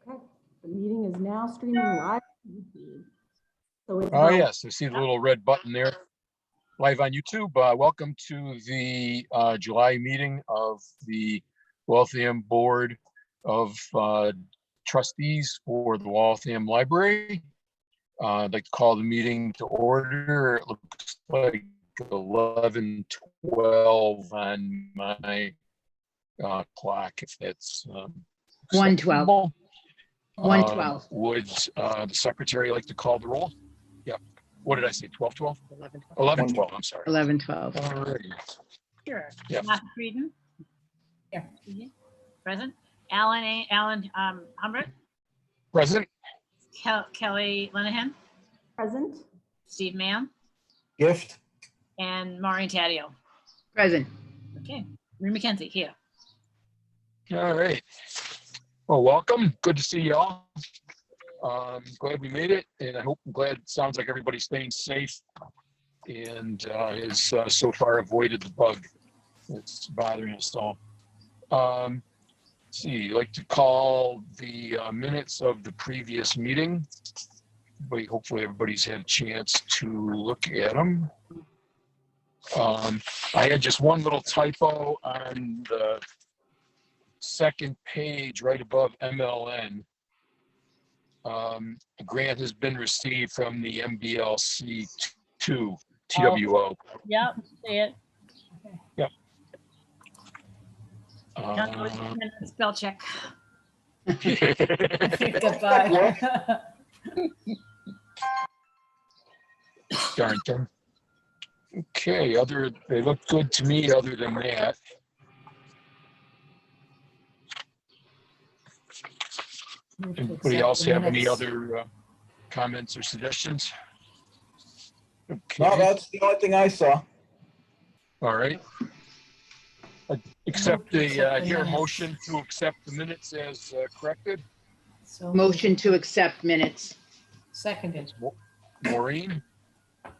Okay, the meeting is now streaming live. So it's Oh, yes, I see the little red button there. Live on YouTube. Welcome to the July meeting of the Waltham Board of Trustees for the Waltham Library. I'd like to call the meeting to order. It looks like 11:12 on my clock, if that's 1:12. 1:12. Would the secretary like to call the roll? Yep. What did I say? 12:12? 11:12. I'm sorry. 11:12. All right. Sure. Yeah. Martha Frieden. Here. Present. Alan Humbert. Present. Kelly Linehan. present. Steve Mann. Gift. And Maureen Taddeo. Present. Okay. Marie McKenzie here. All right. Well, welcome. Good to see y'all. Glad we made it, and I'm glad it sounds like everybody's staying safe and has so far avoided the bug that's bothering us all. Let's see, I'd like to call the minutes of the previous meeting. Hopefully everybody's had a chance to look at them. I had just one little typo on the second page right above MLN. A grant has been received from the MBLC to TWO. Yep. See it. Yep. Spell check. Goodbye. Darn thing. Okay, they look good to me other than that. Anybody else have any other comments or suggestions? Okay. No, that's the only thing I saw. All right. Accept the, hear a motion to accept the minutes as corrected. So Motion to accept minutes. seconded. Maureen,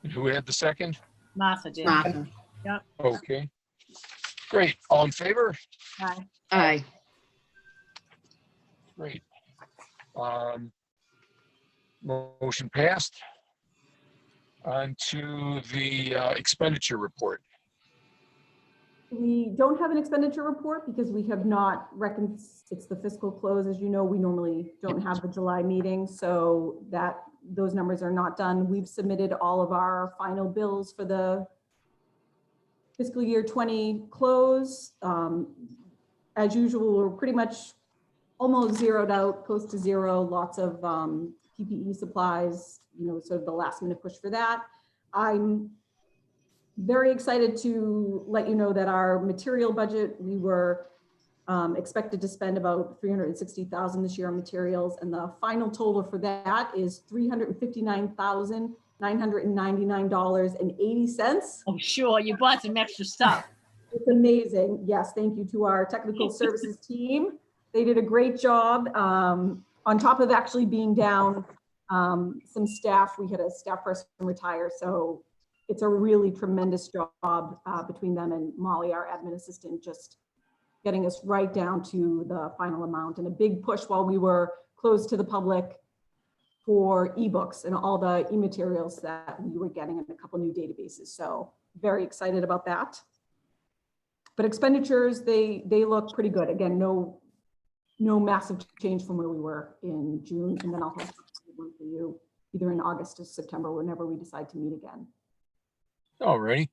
and who had the second? Martha did. Martha. Okay. Great. All in favor? Aye. Aye. Great. Motion passed. On to the expenditure report. We don't have an expenditure report because we have not reckoned, it's the fiscal close. As you know, we normally don't have the July meeting, so those numbers are not done. We've submitted all of our final bills for the fiscal year 20 close. As usual, we're pretty much almost zeroed out, close to zero, lots of PPE supplies, sort of the last minute push for that. I'm very excited to let you know that our material budget, we were expected to spend about $360,000 this year on materials, and the final total for that is $359,999.80. Oh, sure. You bought some extra stuff. It's amazing. Yes, thank you to our technical services team. They did a great job. On top of actually being down some staff, we had a staff person retire, so it's a really tremendous job between them and Molly, our admin assistant, just getting us right down to the final amount, and a big push while we were closed to the public for ebooks and all the e-materials that we were getting in a couple new databases. So very excited about that. But expenditures, they look pretty good. Again, no massive change from where we were in June, and then I'll have one for you either in August or September, whenever we decide to meet again. All righty.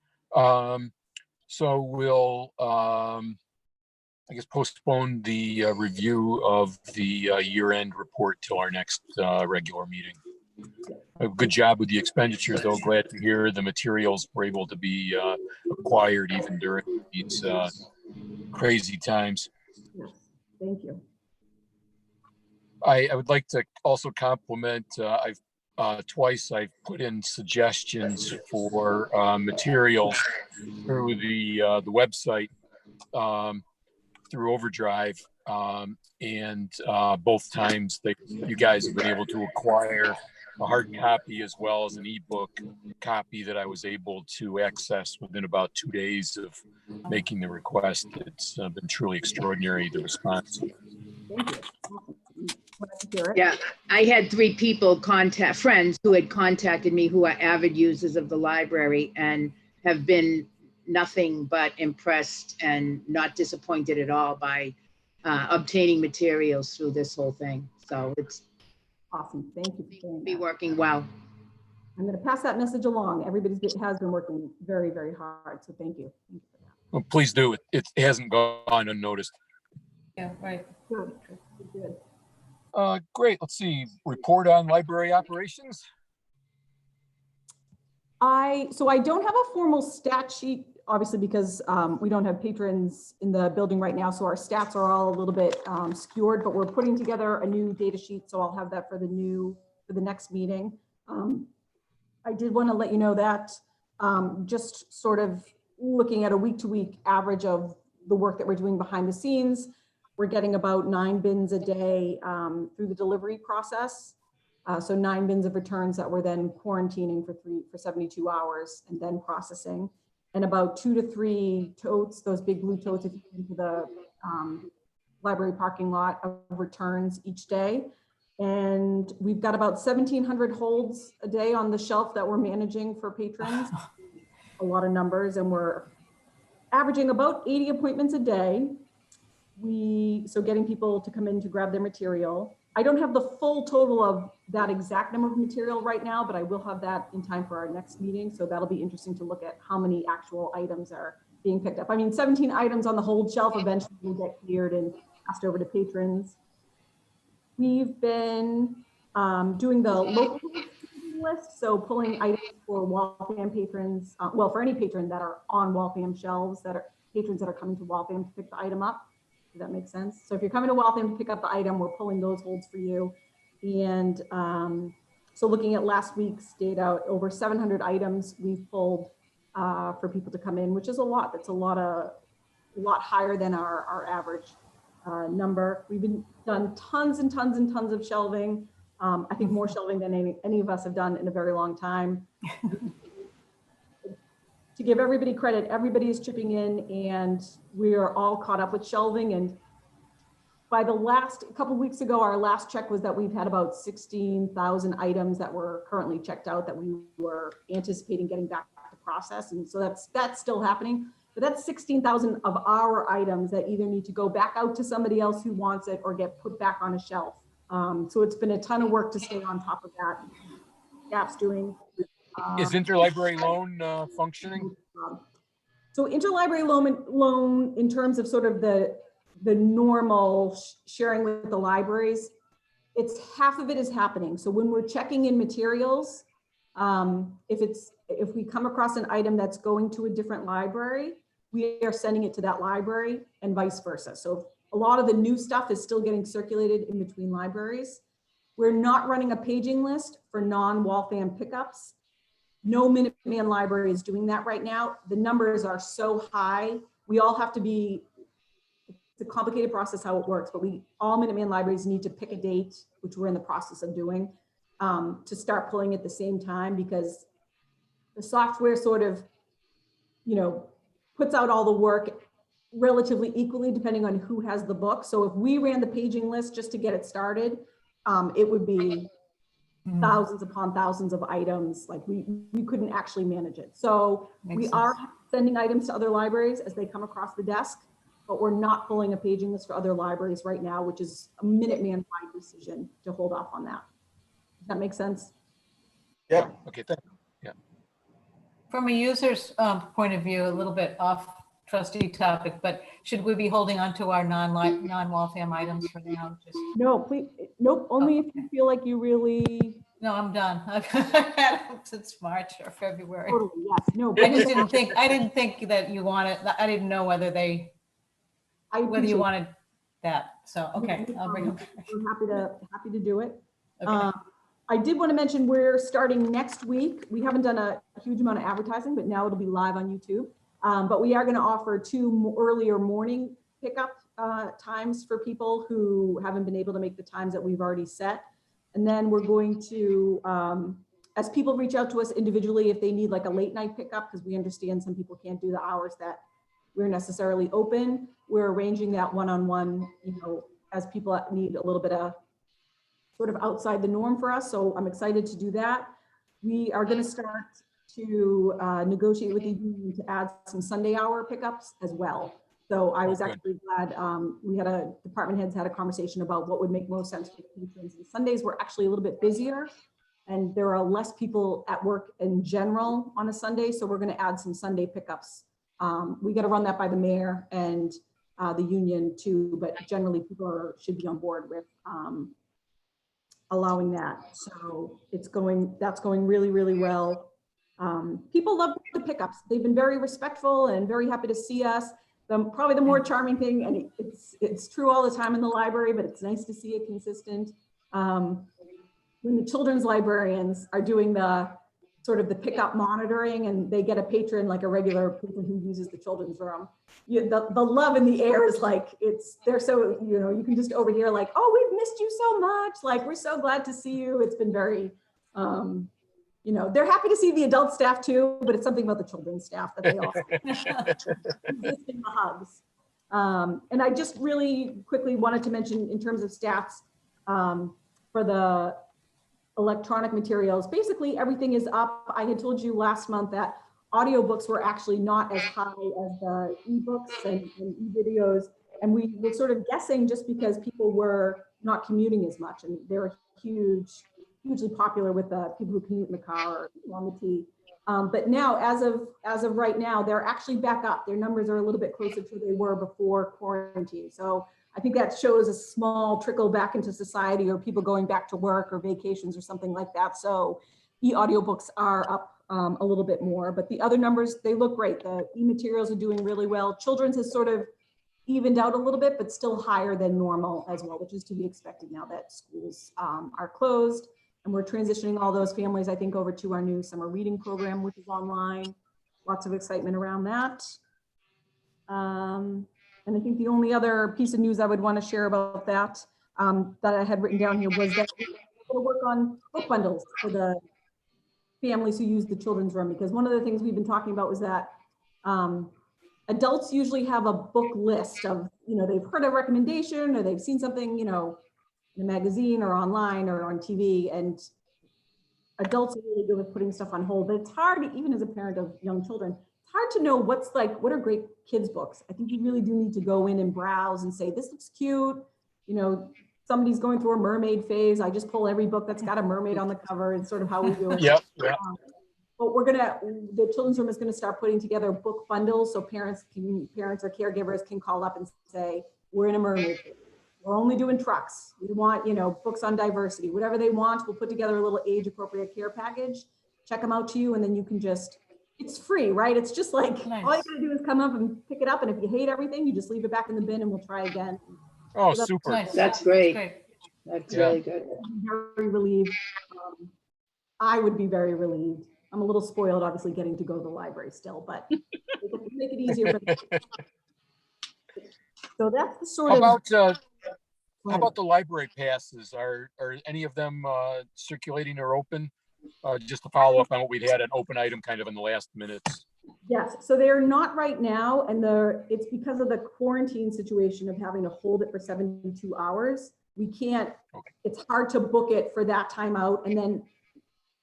So we'll, I guess, postpone the review of the year-end report till our next regular meeting. A good job with the expenditures, though. Glad to hear the materials were able to be acquired even during these crazy times. Yes, thank you. I would like to also compliment, twice I've put in suggestions for materials through the website, through Overdrive, and both times you guys have been able to acquire a hard copy as well as an ebook copy that I was able to access within about 2 days of making the request. It's been truly extraordinary, the response. Thank you. Glad to hear it. Yeah, I had 3 people friends who had contacted me who are avid users of the library and have been nothing but impressed and not disappointed at all by obtaining materials through this whole thing. So it's Awesome. Thank you for saying be that. working well. I'm going to pass that message along. Has been working very, very hard. So thank you. Thank you for that. Well, please do. It hasn't gone unnoticed. Yeah, right. Good. Good. Great. Let's see. Report on library operations. So I don't have a formal stat sheet, obviously, because we don't have patrons in the building right now. So our stats are all a little bit skewed, but we're putting together a new data sheet. So I'll have that for the next meeting. I did want to let you know that just sort of looking at a week-to-week average of the work that we're doing behind the scenes, we're getting about 9 bins a day through the delivery process. So 9 bins of returns that we're then quarantining for 72 hours and then processing, and about 2 to 3 totes, those big blue totes, if you get into the library parking lot, of returns each day. And we've got about 1,700 holds a day on the shelf that we're managing for patrons. A lot of numbers, and we're averaging about 80 appointments a day. So getting people to come in to grab their material. I don't have the full total of that exact number of material right now, but I will have that in time for our next meeting. So that'll be interesting to look at how many actual items are being picked up. I mean, 17 items on the hold shelf eventually will get cleared and passed over to patrons. We've been doing the local list, so pulling items for Waltham patrons, well, for any patron that are on Waltham shelves, that are patrons that are coming to Waltham to pick the item up. Does that make sense? So if you're coming to Waltham to pick up the item, we're pulling those holds for you. And so looking at last week's data, over 700 items we've pulled for people to come in, which is a lot. That's a lot higher than our average number. We've done tons and tons and tons of shelving. I think more shelving than any of us have done in a very long time. To give everybody credit, everybody is chipping in, and we are all caught up with shelving. And by a couple of weeks ago, our last check was that we've had about 16,000 items that were currently checked out that we were anticipating getting back to process. And so that's still happening. But that's 16,000 of our items that either need to go back out to somebody else who wants it or get put back on a shelf. So it's been a ton of work to stay on top of that. GAP's doing. Is interlibrary loan functioning? So interlibrary loan in terms of sort of the normal sharing with the libraries, it's half of it is happening. So when we're checking in materials, if we come across an item that's going to a different library, we are sending it to that library and vice versa. So a lot of the new stuff is still getting circulated in between libraries. We're not running a paging list for non-Waltham pickups. No Minuteman library is doing that right now. The numbers are so high. We all have to it's a complicated process how it works, but all Minuteman libraries need to pick a date, which we're in the process of doing, to start pulling at the same time, because the software sort of, puts out all the work relatively equally depending on who has the book. So if we ran the paging list just to get it started, it would be thousands upon thousands of items. Like we couldn't actually manage it. So we are sending items to other libraries as they come across the desk, but we're not pulling a paging list for other libraries right now, which is a Minuteman-wide decision to hold off on that. Does that make sense? Yep. Okay, thank you. From a user's point of view, a little bit off trustee topic, but should we be holding on to our non-Waltham items for now? No, please, nope, only if you feel like you really. No, I'm done. I've had them since March or February. Totally, yes, no. I just didn't think that you wanted, I didn't know whether you wanted that. So, okay, I'll bring them back. I'm happy to do it. Okay. I did want to mention we're starting next week. We haven't done a huge amount of advertising, but now it'll be live on YouTube. But we are going to offer 2 earlier morning pickup times for people who haven't been able to make the times that we've already set. And then we're going to, as people reach out to us individually, if they need like a late night pickup, because we understand some people can't do the hours that we're necessarily open, we're arranging that one-on-one, as people need a little bit of sort of outside the norm for us. So I'm excited to do that. We are going to start to negotiate with the union to add some Sunday hour pickups as well. So I was good. actually glad we had department heads had a conversation about what would make most sense for the patrons. And Sundays were actually a little bit busier and there are less people at work in general on a Sunday. So we're going to add some Sunday pickups. We got to run that by the mayor and the union too, but generally people should be on board with allowing that. So that's going really, really well. People love the pickups. They've been very respectful and very happy to see us. Probably the more charming thing, and it's true all the time in the library, but it's nice to see it consistent. When the children's librarians are doing the sort of the pickup monitoring and they get a patron, like a regular patron who uses the children's room, the love in the air is like, they're so, you can just overhear like, oh, we've missed you so much. Like, we're so glad to see you. It's been very, they're happy to see the adult staff too, but it's something about the children's staff that they also resisting the hugs. And I just really quickly wanted to mention in terms of stats for the electronic materials, basically everything is up. I had told you last month that audiobooks were actually not as high as the ebooks and e-videos. And we were sort of guessing just because people were not commuting as much and they're hugely popular with the people who commute in the car or on the T. But now, as of right now, they're actually back up. Their numbers are a little bit closer to where they were before quarantine. So I think that shows a small trickle back into society or people going back to work or vacations or something like that. So e-audiobooks are up a little bit more, but the other numbers, they look great. The e-materials are doing really well. Children's has sort of evened out a little bit, but still higher than normal as well, which is to be expected now that schools are closed. And we're transitioning all those families, I think, over to our new summer reading program, which is online. Lots of excitement around that. And I think the only other piece of news I would want to share about that that I had written down here was that we'll work on book bundles for the families who use the children's room, because one of the things we've been talking about was that adults usually have a book list of, they've heard a recommendation or they've seen something, in a magazine or online or on TV, and adults are really good with putting stuff on hold, but it's hard, even as a parent of young children, it's hard to know what are great kids books. I think you really do need to go in and browse and say, this looks cute. Somebody's going through a mermaid phase. I just pull every book that's got a mermaid on the cover. It's sort of how we do it. Yep. But the children's room is going to start putting together book bundles so parents or caregivers can call up and say, we're in a mermaid phase. We're only doing trucks. We want, books on diversity, whatever they want. We'll put together a little age appropriate care package, check them out to you. And then you can it's free, right? It's just like, Nice. all you gotta do is come up and pick it up. And if you hate everything, you just leave it back in the bin and we'll try again. Oh, So super. Nice. That's great. Great. That's Yeah. really good. I'm very relieved. I would be very relieved. I'm a little spoiled, obviously, getting to go to the library still, but it'll make it easier for them. So that's the sort How about the library passes? Are any of them circulating or open? Just to follow up on what we'd had an open item kind of in the last minutes. Yes, so they're not right now, and it's because of the quarantine situation of having to hold it for 72 hours. We can't, It's hard to book it for that time out, and then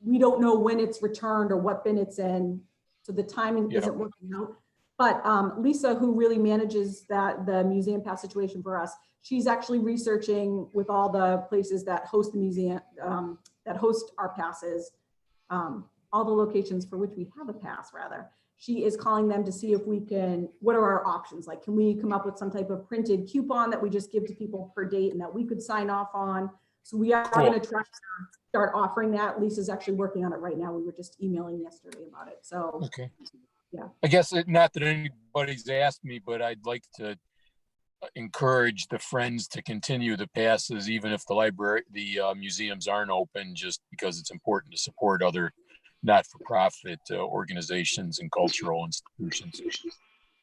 we don't know when it's returned or what bin it's in. So the timing isn't working out. But Lisa, who really manages the museum pass situation for us, she's actually researching with all the places that host the museum, that host our passes, all the locations for which we have a pass rather. She is calling them to see if what are our options? Like, can we come up with some type of printed coupon that we just give to people per date and that we could sign off on? So we are going to try to start offering that. Lisa's actually working on it right now. We were just emailing yesterday about it. So, okay. Yeah. I guess not that anybody's asked me, but I'd like to encourage the friends to continue the passes, even if the museums aren't open, just because it's important to support other not-for-profit organizations and cultural institutions.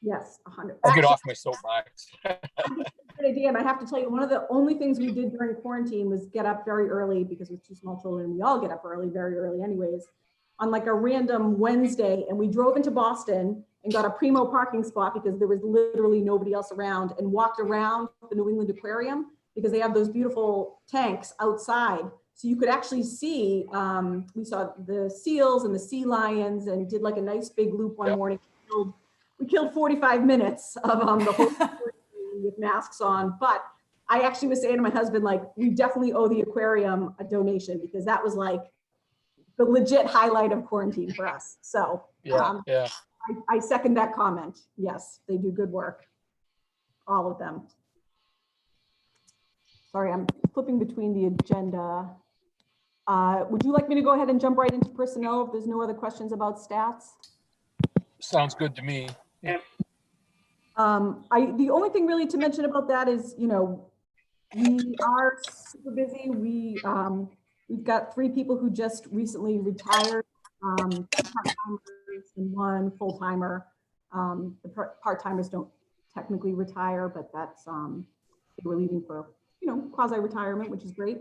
Yes, 100. I'll get off my soapbox. Good idea. And I have to tell you, one of the only things we did during quarantine was get up very early, because with 2 small children, we all get up very early anyways, on like a random Wednesday. And we drove into Boston and got a primo parking spot because there was literally nobody else around, and walked around the New England Aquarium because they have those beautiful tanks outside. So you could actually see, we saw the seals and the sea lions and did like a nice big loop one Yep. morning. We killed 45 minutes of the whole with masks on. But I actually was saying to my husband, like, we definitely owe the aquarium a donation, because that was like the legit highlight of quarantine for us. So Yeah, yeah. I second that comment. Yes, they do good work. All of them. Sorry, I'm flipping between the agenda. Would you like me to go ahead and jump right into personnel if there's no other questions about stats? Sounds good to me. The only thing really to mention about that is, you know, we are super busy. We've got 3 people who just recently retired, 2 part-timers and 1 full-timer. The part-timers don't technically retire, but that's, they were leaving for, you know, quasi-retirement, which is great.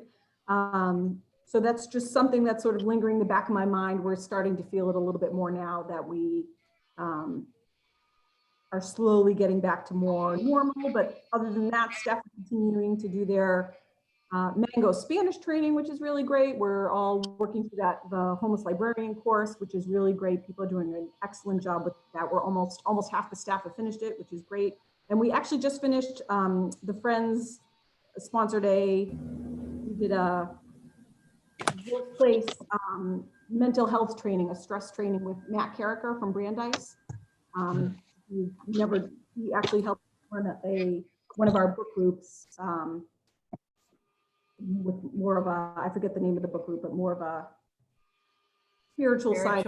So that's just something that's sort of lingering in the back of my mind. We're starting to feel it a little bit more now that we are slowly getting back to more normal. But other than that, staff are continuing to do their Mango Spanish training, which is really great. We're all working through the homeless librarian course, which is really great. People are doing an excellent job with that. We're almost half the staff have finished it, which is great. And we actually just finished the Friends sponsored we did a workplace mental health training, a stress training with Matt Carricker from Brandeis. He actually helped run one of our book groups with more of a, I forget the name of the book group, but more of a spiritual side.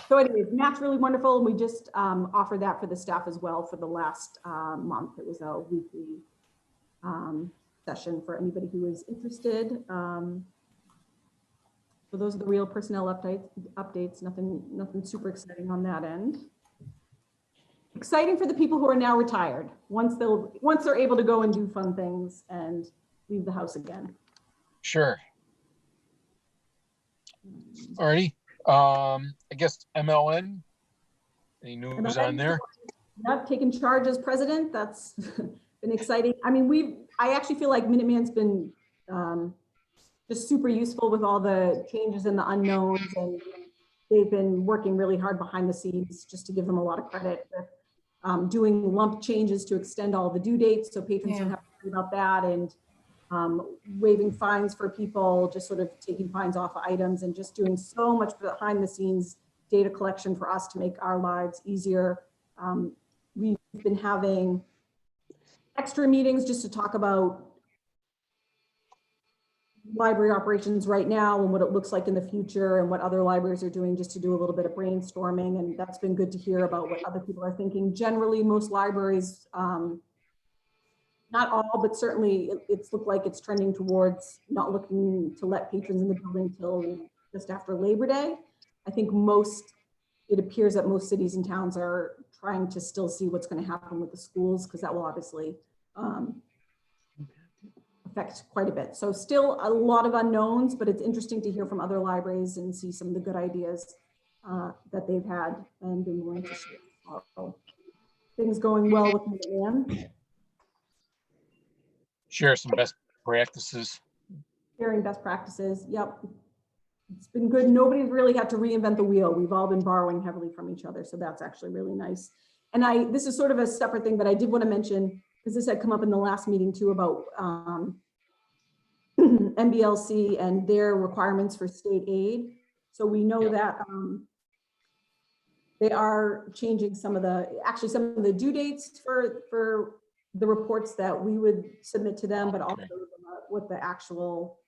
So anyways, Matt's really wonderful. And we just offered that for the staff as well for the last month. It was a weekly session for anybody who is interested. So those are the real personnel updates. Nothing super exciting on that end. Exciting for the people who are now retired. Once they're able to go and do fun things and leave the house again. Sure. Alrighty. I guess MLN. Any news on there? Yep, taking charge as president. That's been exciting. I mean, I actually feel like Minuteman's been just super useful with all the changes and the unknowns, and they've been working really hard behind the scenes, just to give them a lot of credit with doing lump changes to extend all the due dates so patrons don't have to worry about that, and waiving fines for people, just sort of taking fines off of items, and just doing so much behind the scenes data collection for us to make our lives easier. We've been having extra meetings just to talk about library operations right now and what it looks like in the future and what other libraries are doing, just to do a little bit of brainstorming. And that's been good to hear about what other people are thinking. Generally, most libraries, not all, but certainly it's looked like it's trending towards not looking to let patrons in the building till just after Labor Day. I think it appears that most cities and towns are trying to still see what's going to happen with the schools, because that will obviously affect quite a bit. So still a lot of unknowns, but it's interesting to hear from other libraries and see some of the good ideas that they've had and been willing to share. So things going well with Minuteman. Share some best practices. Sharing best practices. Yep. It's been good. Nobody's really had to reinvent the wheel. We've all been borrowing heavily from each other. So that's actually really nice. And this is sort of a separate thing, but I did want to mention, because this had come up in the last meeting too, about MBLC and their requirements for state aid. So we know that they are changing some of the due dates for the reports that we would submit to them, but also what the actual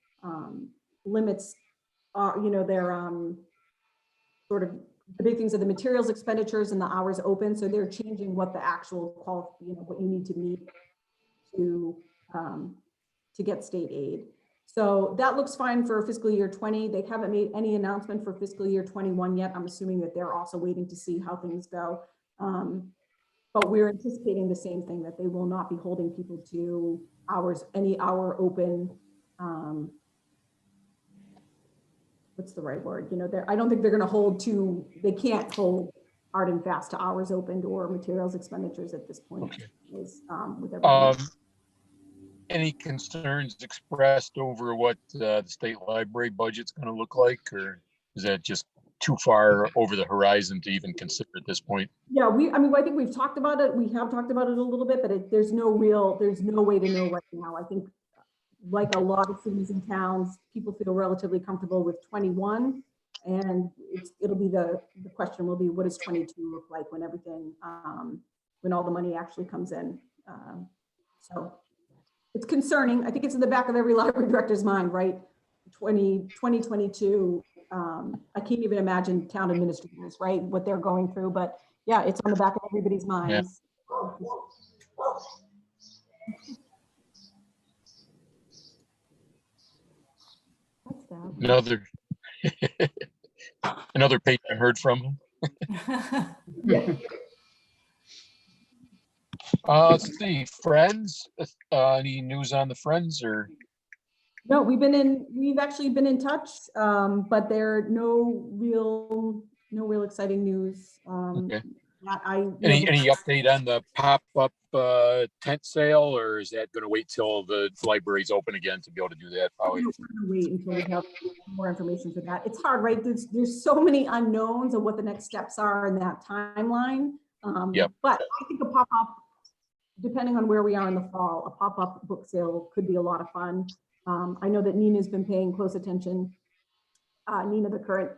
limits are. You know, they're sort of the big things are the materials expenditures and the hours open. So they're changing what the actual what you need to meet to get state aid. So that looks fine for fiscal year 20. They haven't made any announcement for fiscal year 21 yet. I'm assuming that they're also waiting to see how things go. But we're anticipating the same thing, that they will not be holding people to any hour open. What's the right word? You know, I don't think they're going to hold to, they can't hold hard and fast to hours opened or materials expenditures at this point. Okay. Is with everything. Any concerns expressed over what the state library budget's going to look like, or is that just too far over the horizon to even consider at this point? Yeah, I think we've talked about it. We have talked about it a little bit, but there's no way to know right now. I think like a lot of cities and towns, people feel relatively comfortable with 21, and it'll be the question will be, what does 22 look like when everything, when all the money actually comes in? So it's concerning. I think it's in the back of every library director's mind, right? 2022. I can't even imagine town administrators, right? What they're going through, but yeah, it's on the back of everybody's minds. What's that? Another patron heard from him. Yeah. Let's see, Friends, any news on the Friends or? No, we've actually been in touch, but there no real exciting news. Okay. Any Any update on the pop-up tent sale, or is that going to wait till the library's open again to be able to do that? Probably. Wait until we have more information for that. It's hard, right? There's so many unknowns of what the next steps are in that timeline. Yep. But I think a pop-up, depending on where we are in the fall, a pop-up book sale could be a lot of fun. I know that Nina's been paying close attention. Nina, the current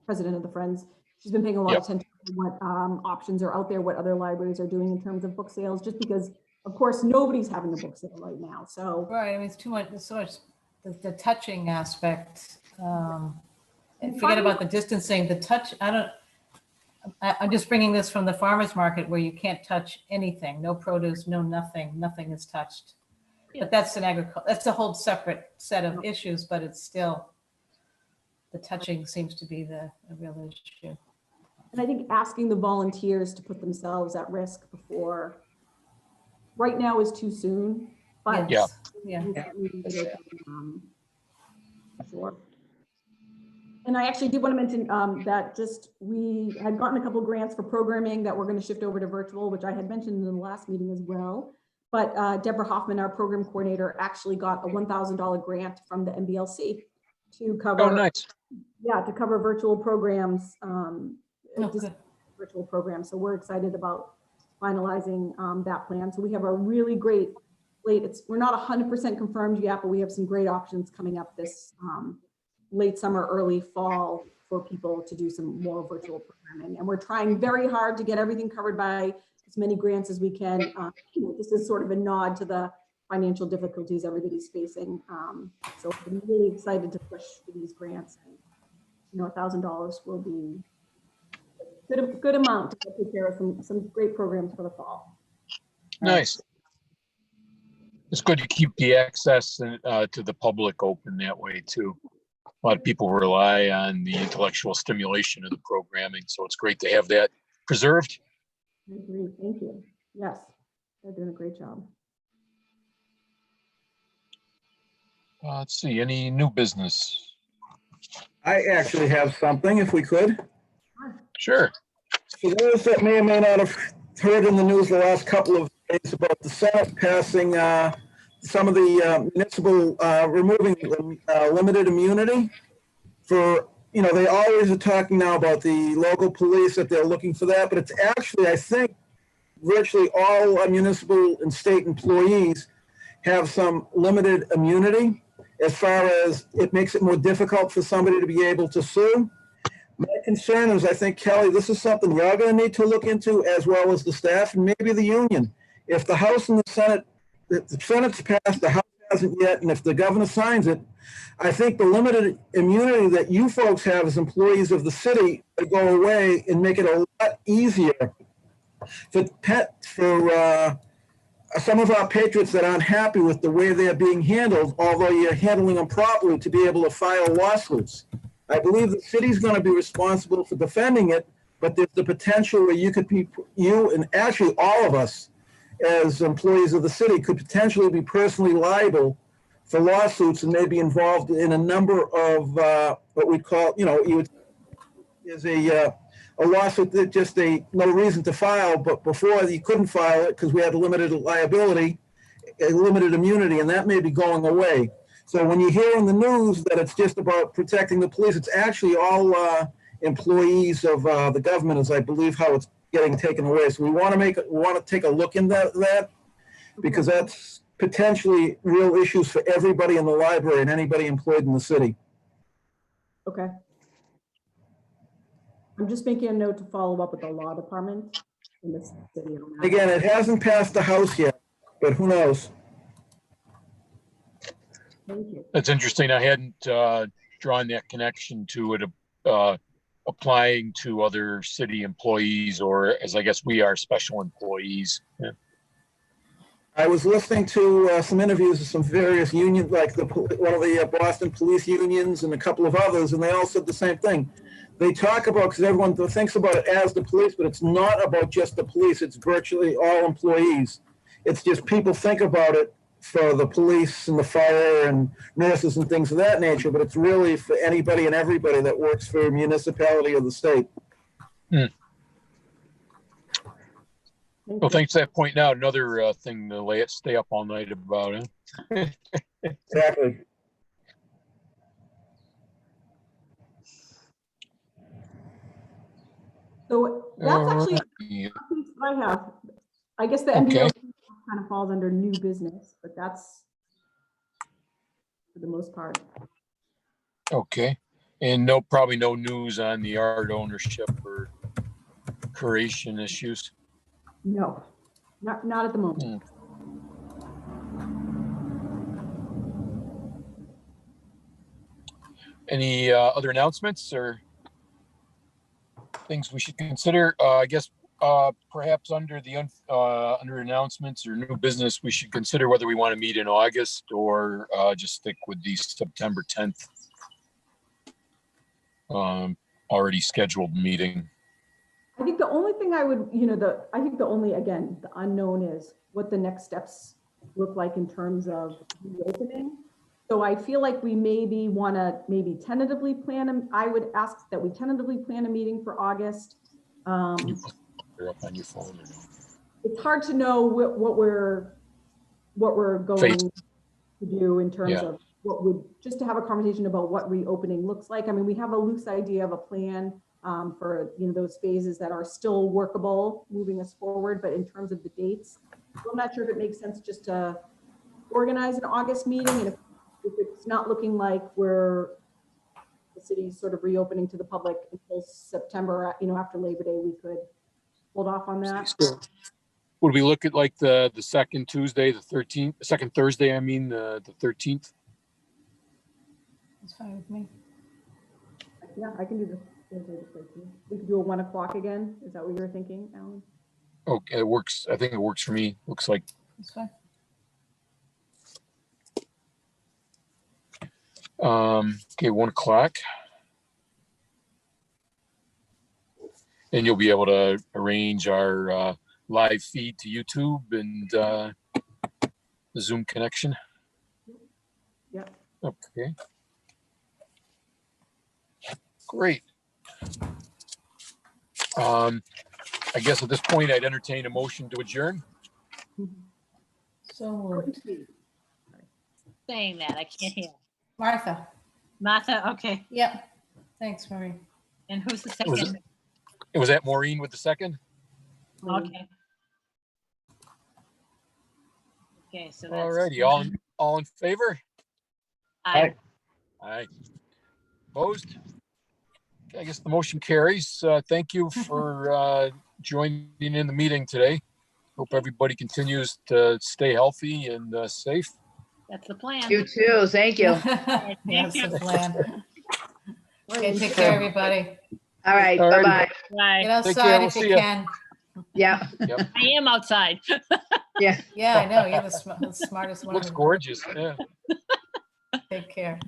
president of the Friends, she's been paying a lot of attention to what options are out there, what other libraries are doing in terms of book sales, just because, of course, nobody's having a book sale right now. So Right, I mean, it's too much, it's so much, the touching aspect. And forget about the distancing, the touch, I'm just bringing this from the farmer's market where you can't touch anything, no produce, no nothing is touched. But that's that's a whole separate set of issues, but it's still, the touching seems to be a real issue. And I think asking the volunteers to put themselves at risk before, right now is too soon, but Yes. Sure. And I actually did want to mention that we had gotten a couple grants for programming that we're going to shift over to virtual, which I had mentioned in the last meeting as well. But Deborah Hoffman, our program coordinator, actually got a $1,000 grant from the MBLC to cover. Oh, nice. Yeah, to cover virtual programs, Good. virtual programs. So we're excited about finalizing that plan. So we have a really great slate. We're not 100% confirmed yet, but we have some great options coming up this late summer, early fall for people to do some more virtual programming. And we're trying very hard to get everything covered by as many grants as we can. This is sort of a nod to the financial difficulties everybody's facing. So I'm really excited to push for these grants. And, $1,000 will be a good amount to take care of some great programs for the fall. Nice. It's good to keep the access to the public open that way too. A lot of people rely on the intellectual stimulation of the programming, so it's great to have that preserved. I agree. Thank you. Yes, they're doing a great job. Let's see, any new business? I actually have something, if we could. Sure. For those that may or may not have heard in the news the last couple of days about the Senate passing some of the municipal removing limited immunity for, they always are talking now about the local police, that they're looking for that, but it's actually, I think, virtually all municipal and state employees have some limited immunity as far as it makes it more difficult for somebody to be able to sue. My concern is, I think, Kelly, this is something you're going to need to look into, as well as the staff and maybe the union. If the House and the Senate, if the Senate's passed, the House hasn't yet, and if the governor signs it, I think the limited immunity that you folks have as employees of the city would go away and make it a lot easier for some of our patriots that aren't happy with the way they're being handled, although you're handling them properly, to be able to file lawsuits. I believe the city's going to be responsible for defending it, but there's the potential where you and actually all of us as employees of the city could potentially be personally liable for lawsuits and may be involved in a number of what we call, is a lawsuit that just no reason to file, but before you couldn't file it because we had limited liability, limited immunity, and that may be going away. So when you hear in the news that it's just about protecting the police, it's actually all employees of the government, is I believe how it's getting taken away. So we want to take a look into that because that's potentially real issues for everybody in the library and anybody employed in the city. Okay. I'm just making a note to follow up with the law department in this city. on that. Again, it hasn't passed the House yet, but who knows? Thank you. That's interesting. I hadn't drawn that connection to it applying to other city employees, or as I guess we are, special employees. Yeah. I was listening to some interviews of some various unions, like one of the Boston police unions and a couple of others, and they all said the same thing. They talk about, because everyone thinks about it as the police, but it's not about just the police. It's virtually all employees. It's just people think about it for the police and the fire and nurses and things of that nature, but it's really for anybody and everybody that works for a municipality or the state. Well, thanks for that point. Now, another thing to stay up all night about. Exactly. So that's actually what I have. I guess the MBO kind of falls under new business, but that's for the most part. Okay. And probably no news on the art ownership or creation issues. No, not at the moment. Any other announcements or things we should consider? I guess perhaps under the under announcements or new business, we should consider whether we want to meet in August or just stick with the September 10th already scheduled meeting. I think the only thing I would, I think the only, again, the unknown is what the next steps look like in terms of reopening. So I feel like we want to tentatively plan, I would ask that we tentatively plan a meeting for August. Can you put it up on your phone or no? It's hard to know what we're going to do in terms of just to have a conversation about what reopening looks like. I mean, we have a loose idea of a plan for those phases that are still workable, moving us forward. But in terms of the dates, I'm not sure if it makes sense just to organize an August meeting. And if it's not looking like the city's sort of reopening to the public until September, after Labor Day, we could hold off on that. Would we look at like the second Tuesday, the 13th, second Thursday, I mean, the 13th? That's fine with me. Yeah, I can do the Thursday the 13th. We could do a 1 o'clock again. Is that what you were thinking, Alan? Okay, it works. I think it works for me. Looks like. That's fine. Okay, 1 o'clock. And you'll be able to arrange our live feed to YouTube and the Zoom connection. Yeah. Okay. Great. I guess at this point I'd entertain a motion to adjourn. So moved. Saying that, I can't hear. Martha. Martha, okay. Yep. Thanks, Marie. And who's the Was second? Was that Maureen with the second? Okay. Okay, so that's. All righty. All in favor? Aye. Aye. Opposed? Okay, I guess the motion carries. Thank you for joining in the meeting today. Hope everybody continues to stay healthy and safe. That's the plan. You too. Thank you. That's the plan. Okay, take care, everybody. All right. All righty. Bye-bye. Bye. Get Take care, outside we'll if see you ya. can. Yeah. I am outside. Yeah. Yeah, I know. You're the smartest one. Looks gorgeous. Yeah. Take care.